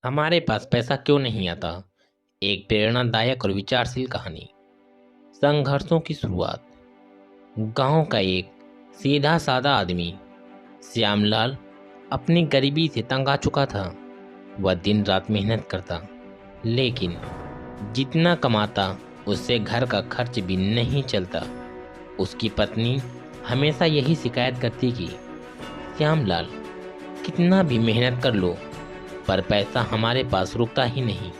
हमारे पास पैसा क्यों नहीं आता? एक प्रेरणादायक और विचारशील कहानी। संघर्षों की शुरुआत। गांव का एक सीधा साधा आदमी श्यामलाल अपनी गरीबी से तंग आ चुका था। वह दिन रात मेहनत करता, लेकिन जितना कमाता उससे घर का खर्च भी नहीं चलता। उसकी पत्नी हमेशा यही शिकायत करती कि श्यामलाल, कितना भी मेहनत कर लो पर पैसा हमारे पास रुकता ही नहीं।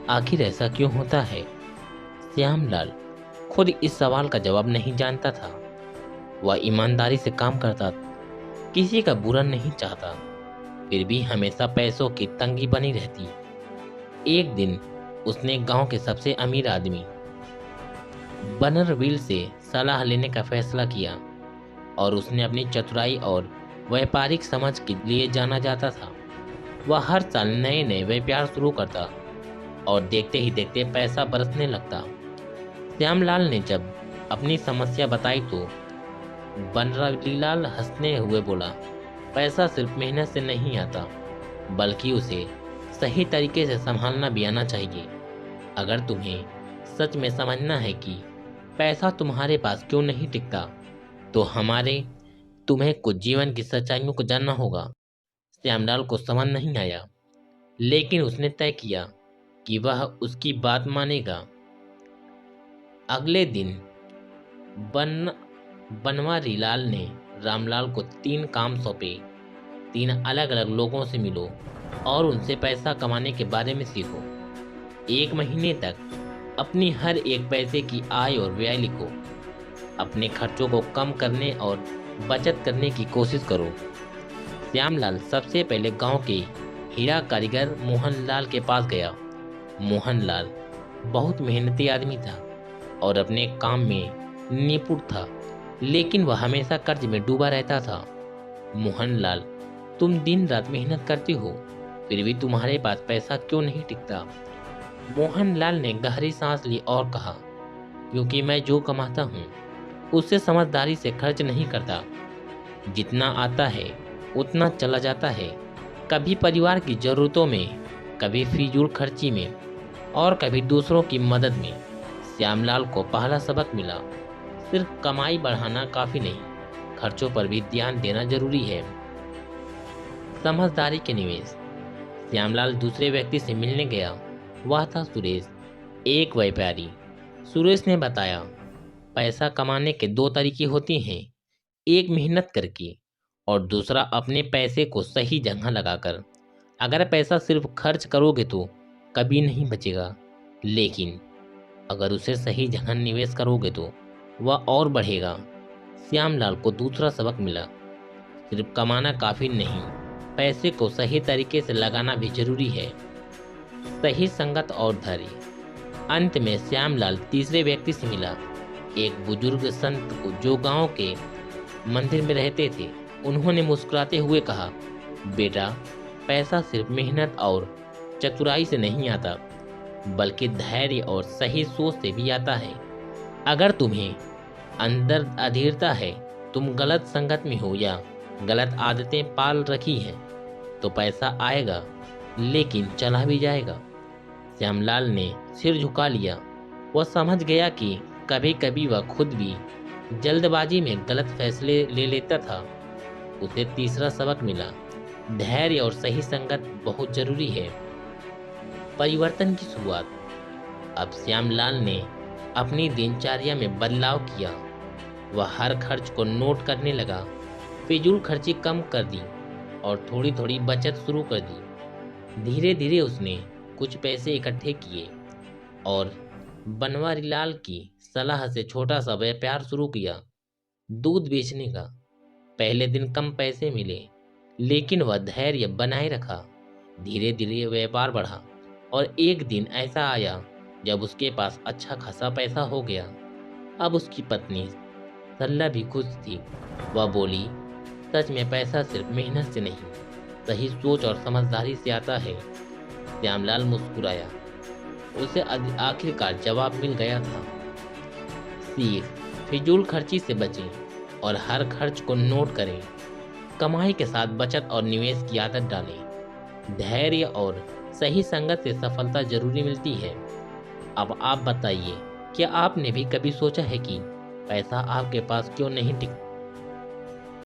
आखिर ऐसा क्यों होता है? श्यामलाल खुद इस सवाल का जवाब नहीं जानता था। वह ईमानदारी से काम करता, किसी का बुरा नहीं चाहता, फिर भी हमेशा पैसों की तंगी बनी रहती। एक दिन उसने गांव के सबसे अमीर आदमी बनरवील से सलाह लेने का फैसला किया और उसने अपनी चतुराई और व्यापारिक समझ के लिए जाना जाता था। वह हर साल नए नए व्यापार शुरू करता और देखते ही देखते पैसा बरसने लगता। श्यामलाल ने जब अपनी समस्या बताई तो बनरवीलाल हंसने हुए बोला, पैसा सिर्फ मेहनत से नहीं आता, बल्कि उसे सही तरीके से संभालना भी आना चाहिए। अगर तुम्हें सच में समझना है कि पैसा तुम्हारे पास क्यों नहीं टिकता, तो तुम्हें कुछ जीवन की सच्चाइयों को जानना होगा। श्यामलाल को समझ नहीं आया, लेकिन उसने तय किया कि वह उसकी बात मानेगा। अगले दिन बन बनवारीलाल ने रामलाल को 3 काम सौंपे। 3 अलग अलग लोगों से मिलो और उनसे पैसा कमाने के बारे में सीखो। 1 महीने तक अपनी हर एक पैसे की आय और व्यय लिखो। अपने खर्चों को कम करने और बचत करने की कोशिश करो। श्यामलाल सबसे पहले गांव के हीरा कारीगर मोहनलाल के पास गया। मोहनलाल बहुत मेहनती आदमी था और अपने काम में निपुण था, लेकिन वह हमेशा कर्ज में डूबा रहता था। मोहनलाल, तुम दिन रात मेहनत करते हो, फिर भी तुम्हारे पास पैसा क्यों नहीं टिकता? मोहनलाल ने गहरी सांस ली और कहा, क्योंकि मैं जो कमाता हूँ उससे समझदारी से खर्च नहीं करता। जितना आता है उतना चला जाता है, कभी परिवार की जरूरतों में, कभी फिजूल खर्ची में और कभी दूसरों की मदद में। श्यामलाल को पहला सबक मिला, सिर्फ कमाई बढ़ाना काफी नहीं, खर्चों पर भी ध्यान देना जरूरी है। समझदारी के निवेश। श्यामलाल दूसरे व्यक्ति से मिलने गया। वह था सुरेश, एक व्यापारी। सुरेश ने बताया, पैसा कमाने के 2 तरीके होते हैं, एक मेहनत करके और दूसरा अपने पैसे को सही जगह लगाकर। अगर पैसा सिर्फ खर्च करोगे तो कभी नहीं बचेगा, लेकिन अगर उसे सही जगह निवेश करोगे तो वह और बढ़ेगा। श्यामलाल को दूसरा सबक मिला, सिर्फ कमाना काफी नहीं, पैसे को सही तरीके से लगाना भी जरूरी है। सही संगत और धैर्य। अंत में श्यामलाल तीसरे व्यक्ति से मिला, एक बुजुर्ग संत को जो गांव के मंदिर में रहते थे। उन्होंने मुस्कुराते हुए कहा, बेटा, पैसा सिर्फ मेहनत और चतुराई से नहीं आता, बल्कि धैर्य और सही सोच से भी आता है। अगर तुम्हें अंदर अधीरता है, तुम गलत संगत में हो या गलत आदतें पाल रखी हैं, तो पैसा आएगा लेकिन चला भी जाएगा। श्यामलाल ने सिर झुका लिया। वह समझ गया कि कभी कभी वह खुद भी जल्दबाजी में गलत फैसले ले लेता था। उसे तीसरा सबक मिला, धैर्य और सही संगत बहुत जरूरी है। परिवर्तन की शुरुआत। अब श्यामलाल ने अपनी दिनचर्या में बदलाव किया। वह हर खर्च को नोट करने लगा, फिजूल खर्ची कम कर दी और थोड़ी थोड़ी बचत शुरू कर दी। धीरे धीरे उसने कुछ पैसे इकट्ठे किए और बनवारीलाल की सलाह से छोटा सा व्यापार शुरू किया, दूध बेचने का। पहले दिन कम पैसे मिले, लेकिन वह धैर्य बनाए रखा। धीरे धीरे व्यापार बढ़ा और एक दिन ऐसा आया जब उसके पास अच्छा खासा पैसा हो गया। अब उसकी पत्नी सरला भी खुश थी। वह बोली, सच में पैसा सिर्फ मेहनत से नहीं, सही सोच और समझदारी से आता है। श्यामलाल मुस्कुराया। उसे आखिरकार जवाब मिल गया था। सीख, फिजूल खर्ची से बचें और हर खर्च को नोट करें। कमाई के साथ बचत और निवेश की आदत डालें। धैर्य और सही संगत से सफलता जरूरी मिलती है। अब आप बताइए, क्या आपने भी कभी सोचा है कि पैसा आपके पास क्यों नहीं टिक